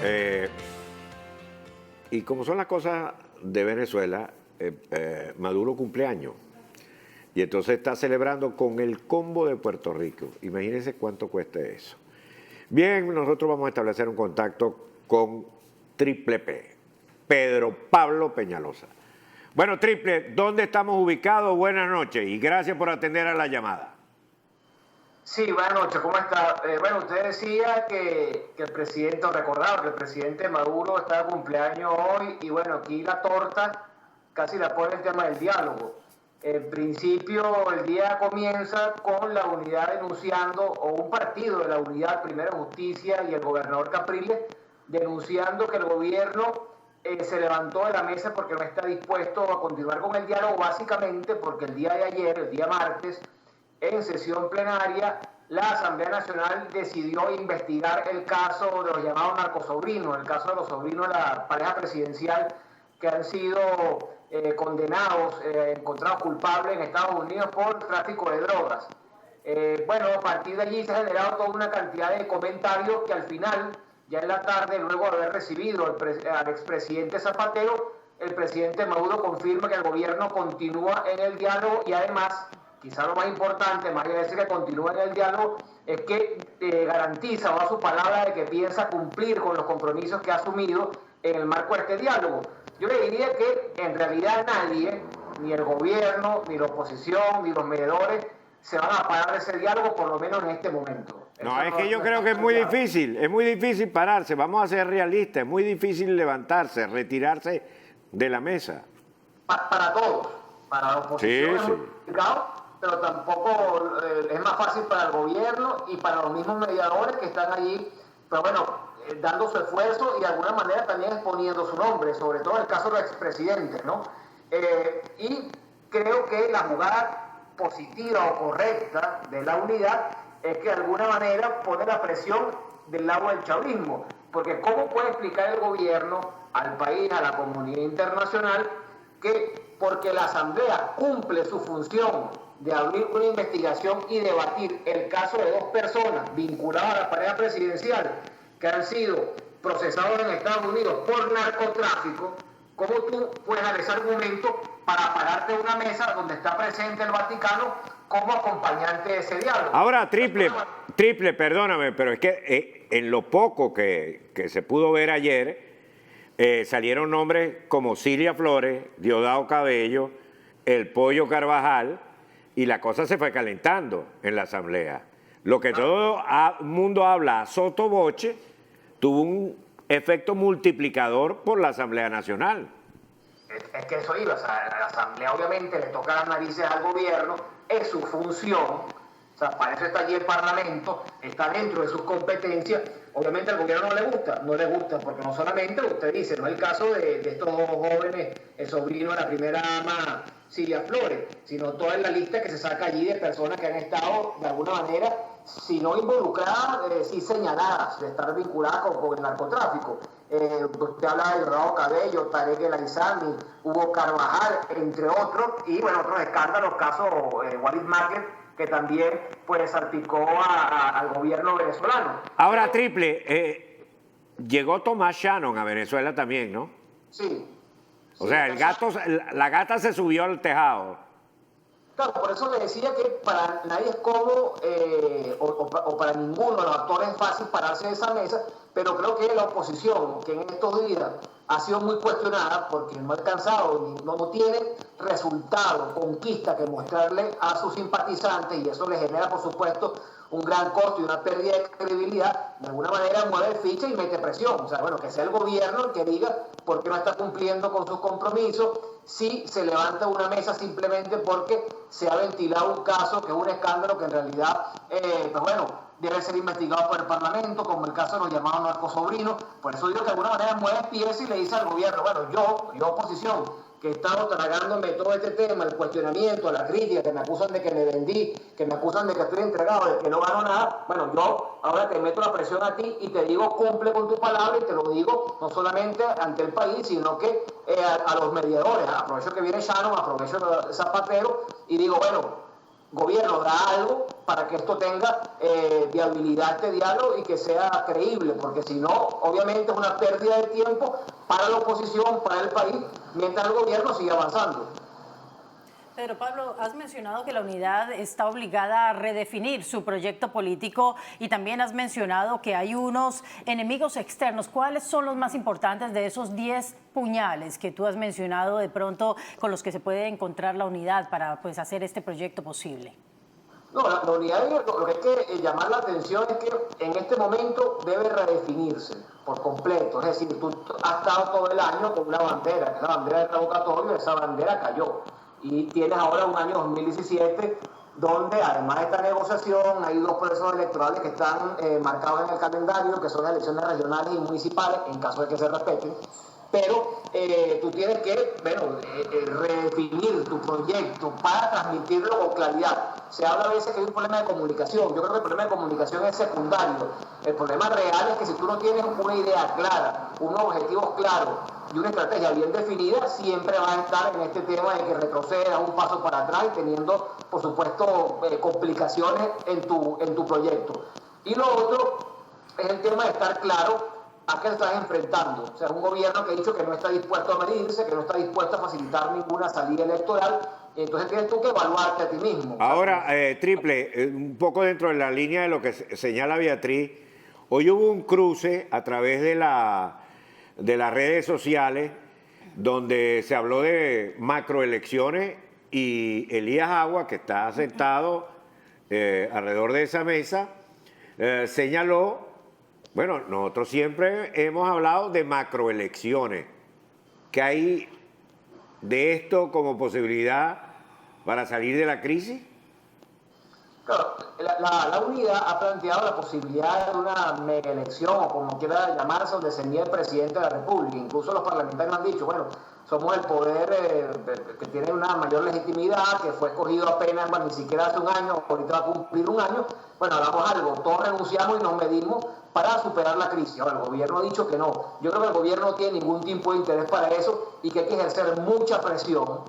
Eh, y como son las cosas de Venezuela, Maduro cumpleaños. Y entonces está celebrando con el combo de Puerto Rico. Imagínense cuánto cuesta eso. Bien, nosotros vamos a establecer un contacto con Triple P, Pedro Pablo Peñalosa. Bueno, Triple, ¿dónde estamos ubicados? Buenas noches y gracias por atender a la llamada. Sí, buenas noches, ¿cómo está? Bueno, usted decía que el presidente, recordaba que el presidente Maduro está de cumpleaños hoy y bueno, aquí la torta casi la pone el tema del diálogo. En principio, el día comienza con la unidad denunciando, o un partido de la unidad, Primera Justicia y el gobernador Capriles, denunciando que el gobierno se levantó de la mesa porque no está dispuesto a continuar con el diálogo, básicamente porque el día de ayer, el día martes, en sesión plenaria, la Asamblea Nacional decidió investigar el caso de los llamados narcosobrinos, el caso de los sobrinos de la pareja presidencial que han sido condenados, encontrados culpables en Estados Unidos por tráfico de drogas. Bueno, a partir de allí se ha generado toda una cantidad de comentarios que al final, ya en la tarde, luego de haber recibido al expresidente Zapatero, el presidente Maduro confirma que el gobierno continúa en el diálogo y además, quizá lo más importante, más allá de decir que continúa en el diálogo, es que garantiza o da su palabra de que piensa cumplir con los compromisos que ha asumido en el marco de este diálogo. Yo le diría que en realidad nadie, ni el gobierno, ni la oposición, ni los mediadores, se van a parar de ese diálogo, por lo menos en este momento. No, es que yo creo que es muy difícil pararse, vamos a ser realistas, es muy difícil levantarse, retirarse de la mesa. Para todos, para la oposición es muy complicado, pero tampoco es más fácil para el gobierno y para los mismos mediadores que están allí, pero bueno, dando su esfuerzo y de alguna manera también exponiendo su nombre, sobre todo en el caso de los expresidentes, ¿no? Y creo que la jugada positiva o correcta de la unidad es que de alguna manera pone la presión del lado del chavismo, porque ¿cómo puede explicar el gobierno al país, a la comunidad internacional, que porque la Asamblea cumple su función de abrir una investigación y debatir el caso de dos personas vinculadas a la pareja presidencial que han sido procesados en Estados Unidos por narcotráfico, cómo tú puedes dar ese argumento para pararte de una mesa donde está presente el Vaticano como acompañante de ese diálogo? Ahora, Triple, perdóname, pero es que en lo poco que se pudo ver ayer, salieron nombres como Cilia Flores, Diosdado Cabello, el Pollo Carvajal, y la cosa se fue calentando en la Asamblea. Lo que todo el mundo habla sotoboche tuvo un efecto multiplicador por la Asamblea Nacional. Es que eso iba, o sea, la Asamblea obviamente le toca las narices al gobierno, es su función, o sea, para eso está allí el Parlamento, está dentro de sus competencias. Obviamente al gobierno no le gusta, porque no solamente, usted dice, no es el caso de estos dos jóvenes, el sobrino de la primera dama, Cilia Flores, sino toda la lista que se saca allí de personas que han estado de alguna manera, si no involucradas, sí señaladas de estar vinculadas con el narcotráfico. Usted habla de Diosdado Cabello, Tarek El Aizami, Hugo Carvajal, entre otros, y bueno, otros escándalos, caso Walid Macker, que también pues salpicó al gobierno venezolano. Ahora, Triple, llegó Tomás Shannon a Venezuela también, ¿no? Sí. O sea, la gata se subió al tejado. Claro, por eso le decía que para nadie es cómodo o para ninguno de los actores es fácil pararse de esa mesa, pero creo que la oposición, que en estos días ha sido muy cuestionada porque no ha alcanzado, no tiene resultado, conquista que mostrarle a sus simpatizantes, y eso le genera, por supuesto, un gran costo y una pérdida de credibilidad, de alguna manera mueve ficha y mete presión. O sea, bueno, que sea el gobierno el que diga por qué no está cumpliendo con sus compromisos, si se levanta una mesa simplemente porque se ha ventilado un caso que es un escándalo que en realidad, pues bueno, debe ser investigado por el Parlamento, como el caso de los llamados narcosobrinos. Por eso digo que de alguna manera mueve pies y le dice al gobierno, bueno, yo oposición, que he estado tragándome todo este tema, el cuestionamiento, la crítica, que me acusan de que me vendí, que me acusan de que estoy entregado, de que no gano nada. Bueno, yo ahora te meto la presión a ti y te digo, cumple con tu palabra, y te lo digo no solamente ante el país, sino que a los mediadores. Aprovecho que viene Shannon, aprovecho Zapatero y digo, bueno, gobierno da algo para que esto tenga viabilidad de diálogo y que sea creíble, porque si no, obviamente es una pérdida de tiempo para la oposición, para el país, mientras el gobierno sigue avanzando. Pedro Pablo, has mencionado que la unidad está obligada a redefinir su proyecto político y también has mencionado que hay unos enemigos externos. ¿Cuáles son los más importantes de esos 10 puñales que tú has mencionado de pronto con los que se puede encontrar la unidad para pues, hacer este proyecto posible? No, la unidad, lo que hay que llamar la atención es que en este momento debe redefinirse por completo. Es decir, tú has estado todo el año con una bandera, que es la bandera del revocatorio, esa bandera cayó. Y tienes ahora un año 2017 donde además de esta negociación hay dos procesos electorales que están marcados en el calendario, que son las elecciones regionales y municipales, en caso de que se respeten. Pero tú tienes que redefinir tu proyecto para transmitirlo con claridad. Se habla a veces que hay un problema de comunicación. Yo creo que el problema de comunicación es secundario. El problema real es que si tú no tienes una idea clara, unos objetivos claros y una estrategia bien definida, siempre vas a estar en este tema de que retrocedas un paso para atrás y teniendo, por supuesto, complicaciones en tu proyecto. Y lo otro es el tema de estar claro a qué te estás enfrentando. O sea, un gobierno que ha dicho que no está dispuesto a medirse, que no está dispuesto a facilitar ninguna salida electoral, entonces tienes tú que evaluarte a ti mismo. Ahora, Triple, un poco dentro de la línea de lo que señala Beatriz, hoy hubo un cruce a través de las redes sociales donde se habló de macroelecciones y Elías Agua, que está sentado alrededor de esa mesa, señaló. Bueno, nosotros siempre hemos hablado de macroelecciones. ¿Qué hay de esto como posibilidad para salir de la crisis? Claro, la unidad ha planteado la posibilidad de una mega elección, o como quiera llamarse, donde se niegue el presidente de la República. Incluso los parlamentarios han dicho, bueno, somos el poder que tiene una mayor legitimidad, que fue escogido apenas, bueno, ni siquiera hace un año, ahorita va a cumplir un año. Bueno, hagamos algo, todos renunciamos y nos medimos para superar la crisis. Ahora, el gobierno ha dicho que no. Yo creo que el gobierno no tiene ningún tipo de interés para eso y que hay que ejercer mucha presión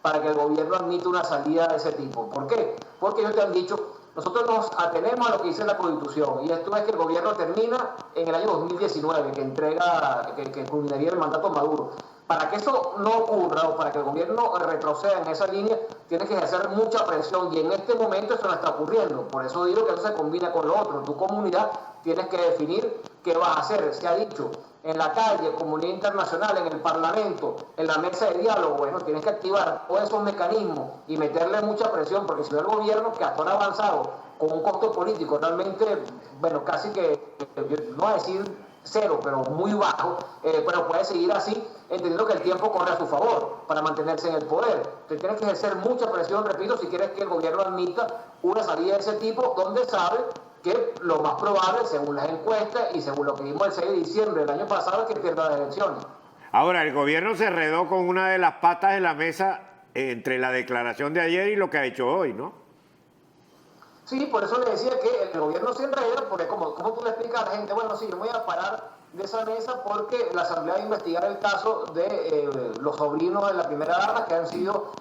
para que el gobierno admita una salida de ese tipo. ¿Por qué? Porque ellos te han dicho, nosotros nos atenemos a lo que dice la Constitución, y esto es que el gobierno termina en el año 2019, que culminaría el mandato Maduro. Para que eso no ocurra o para que el gobierno retroceda en esa línea, tiene que ejercer mucha presión y en este momento eso no está ocurriendo. Por eso digo que eso se combina con lo otro. Tu comunidad tienes que definir qué vas a hacer. Se ha dicho en la calle, comunidad internacional, en el Parlamento, en la mesa de diálogo. Bueno, tienes que activar todos esos mecanismos y meterle mucha presión, porque si no el gobierno que hasta ahora ha avanzado con un costo político realmente, bueno, casi que, no voy a decir cero, pero muy bajo, pero puede seguir así, entendiendo que el tiempo corre a su favor para mantenerse en el poder. Entonces tienes que ejercer mucha presión, repito, si quieres que el gobierno admita una salida de ese tipo, donde sabe que lo más probable, según las encuestas y según lo que vimos el 6 de diciembre del año pasado, es que pierda las elecciones. Ahora, el gobierno se enredó con una de las patas de la mesa entre la declaración de ayer y lo que ha hecho hoy, ¿no? Sí, por eso le decía que el gobierno se enreda, porque como tú le explicas a la gente, bueno, sí, yo me voy a parar de esa mesa porque la Asamblea va a investigar el caso de los sobrinos de la primera dama que han sido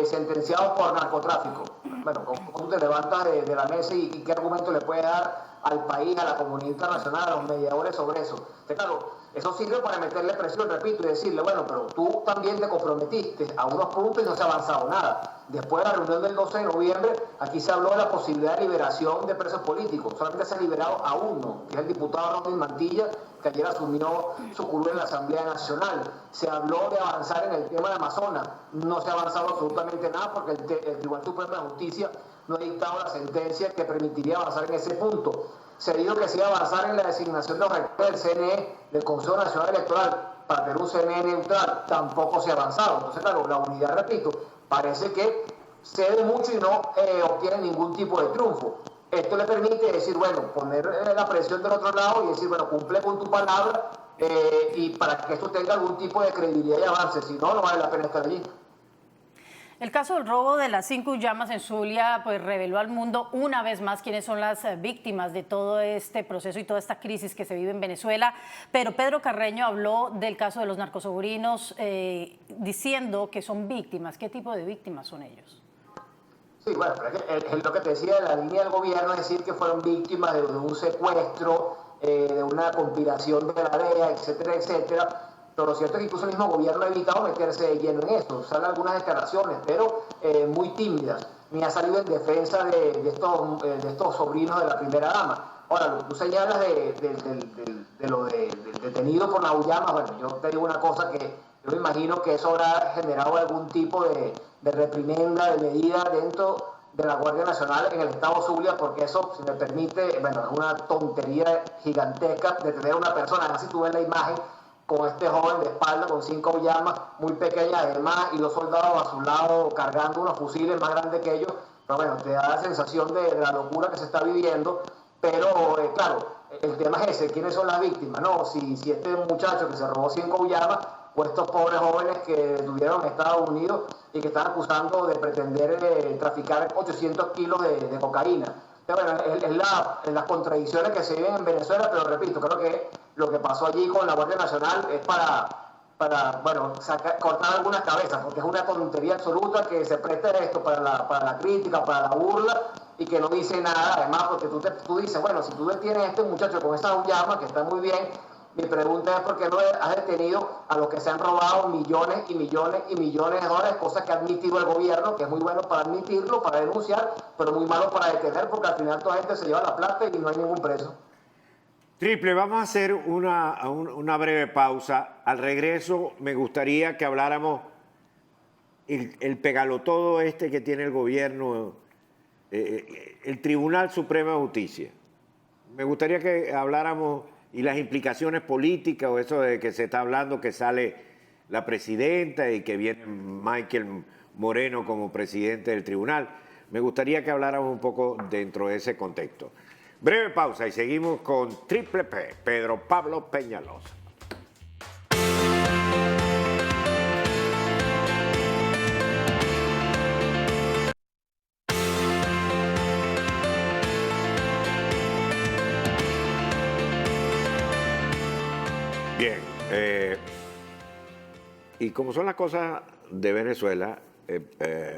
sentenciados por narcotráfico. Bueno, ¿cómo tú te levantas de la mesa y qué argumento le puede dar al país, a la comunidad internacional, a los mediadores sobre eso? Entonces, claro, eso sirve para meterle presión, repito, y decirle, bueno, pero tú también te comprometiste a unos puntos y no se ha avanzado nada. Después de la reunión del 12 de noviembre, aquí se habló de la posibilidad de liberación de presos políticos. Solamente se ha liberado a uno, que es el diputado Rodríguez Mantilla, que ayer asumió su curul en la Asamblea Nacional. Se habló de avanzar en el tema de Amazonas. No se ha avanzado absolutamente nada porque el Tribunal Supremo de Justicia no ha dictado la sentencia que permitiría avanzar en ese punto. Se dijo que se iba a avanzar en la designación de los rectores del CNE, del Consejo Nacional Electoral, para tener un CNE neutral. Tampoco se ha avanzado. Entonces, claro, la unidad, repito, parece que cede mucho y no obtiene ningún tipo de triunfo. Esto le permite decir, bueno, poner la presión del otro lado y decir, bueno, cumple con tu palabra y para que esto tenga algún tipo de credibilidad y avance. Si no, no vale la pena estar allí. El caso del robo de las 5 llamas en Zulia pues reveló al mundo una vez más quiénes son las víctimas de todo este proceso y toda esta crisis que se vive en Venezuela. Pero Pedro Carreño habló del caso de los narcosobrinos diciendo que son víctimas. ¿Qué tipo de víctimas son ellos? Sí, bueno, pero es lo que te decía, la línea del gobierno es decir que fueron víctimas de un secuestro, de una conspiración de la DEA, etcétera, etcétera. Pero lo cierto es que incluso el mismo gobierno ha evitado meterse de lleno en eso. Salen algunas declaraciones, pero muy tímidas. Ni ha salido en defensa de estos sobrinos de la primera dama. Ahora, lo que tú señalas del detenido por Auyama, bueno, yo te digo una cosa que yo me imagino que eso habrá generado algún tipo de reprimenda, de medida dentro de la Guardia Nacional en el estado Zulia, porque eso, si me permite, bueno, es una tontería gigantesca de tener una persona, así tú ves la imagen, con este joven de espalda, con 5 llamas, muy pequeñas además, y 2 soldados a su lado cargando unos fusiles más grandes que ellos. Pero bueno, te da la sensación de la locura que se está viviendo. Pero claro, el tema es ese, ¿quiénes son las víctimas? No, si este muchacho que se robó 5 llamas, o estos pobres jóvenes que detuvieron en Estados Unidos y que están acusando de pretender traficar 800 kilos de cocaína. Bueno, es las contradicciones que se viven en Venezuela, pero repito, creo que lo que pasó allí con la Guardia Nacional es para bueno, cortar algunas cabezas, porque es una tontería absoluta que se preste esto para la crítica, para la burla, y que no dice nada, además, porque tú dices, bueno, si tú detienes a este muchacho con esa llama, que está muy bien, mi pregunta es por qué no has detenido a los que se han robado millones y millones y millones de dólares, cosas que ha admitido el gobierno, que es muy bueno para admitirlo, para denunciar, pero muy malo para detener, porque al final toda gente se lleva la plata y no hay ningún preso. Triple, vamos a hacer una breve pausa. Al regreso me gustaría que habláramos el pegalotodo este que tiene el gobierno, el Tribunal Supremo de Justicia. Me gustaría que habláramos y las implicaciones políticas o eso de que se está hablando que sale la presidenta y que viene Michael Moreno como presidente del tribunal. Me gustaría que habláramos un poco dentro de ese contexto. Breve pausa y seguimos con Triple P, Pedro Pablo Peñalosa. Bien, y como son las cosas de Venezuela,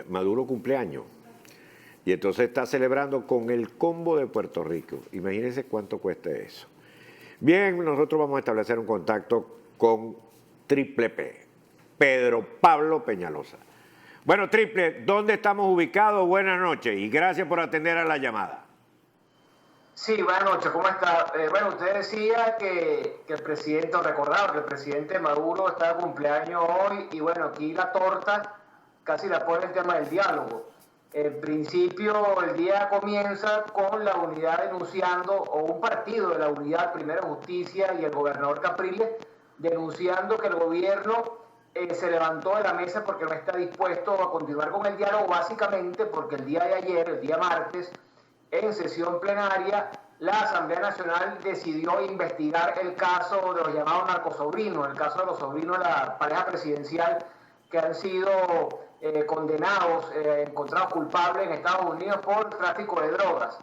Maduro cumpleaños. Y entonces está celebrando con el combo de Puerto Rico. Imagínense cuánto cuesta eso. Bien, nosotros vamos a establecer un contacto con Triple P, Pedro Pablo Peñalosa. Bueno, Triple, ¿dónde estamos ubicados? Buenas noches y gracias por atender a la llamada. Sí, buenas noches, ¿cómo está? Bueno, usted decía que el presidente, recordaba que el presidente Maduro está de cumpleaños hoy y bueno, aquí la torta casi la pone el tema del diálogo. En principio, el día comienza con la unidad denunciando, o un partido de la unidad, Primero Justicia y el gobernador Capriles, denunciando que el gobierno se levantó de la mesa porque no está dispuesto a continuar con el diálogo, básicamente porque el día de ayer, el día martes, en sesión plenaria, la Asamblea Nacional decidió investigar el caso de los llamados narcosobrinos, el caso de los sobrinos de la pareja presidencial que han sido condenados, encontrados culpables en Estados Unidos por tráfico de drogas.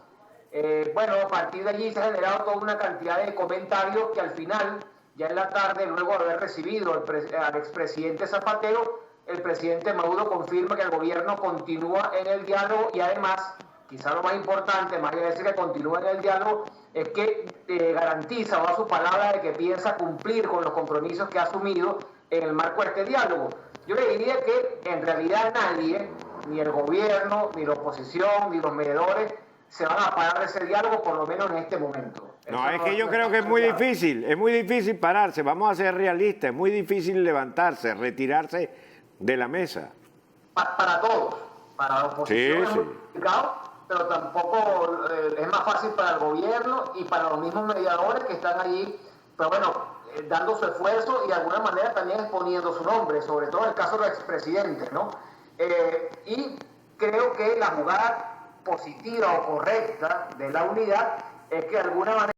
Bueno, a partir de allí se ha generado toda una cantidad de comentarios que al final, ya en la tarde, luego de haber recibido al expresidente Zapatero, el presidente Maduro confirma que el gobierno continúa en el diálogo y además, quizá lo más importante, más allá de decir que continúa en el diálogo, es que garantiza o da su palabra de que piensa cumplir con los compromisos que ha asumido en el marco de este diálogo. Yo le diría que en realidad nadie, ni el gobierno, ni la oposición, ni los mediadores, se van a parar de ese diálogo, por lo menos en este momento. No, es que yo creo que es muy difícil pararse, vamos a ser realistas, es muy difícil levantarse, retirarse de la mesa. Para todos, para la oposición es muy complicado, pero tampoco es más fácil para el gobierno y para los mismos mediadores que están allí, pero bueno, dando su esfuerzo y de alguna manera también exponiendo su nombre, sobre todo en el caso de los expresidentes, ¿no? Y creo que la jugada positiva o correcta de la unidad es que de alguna manera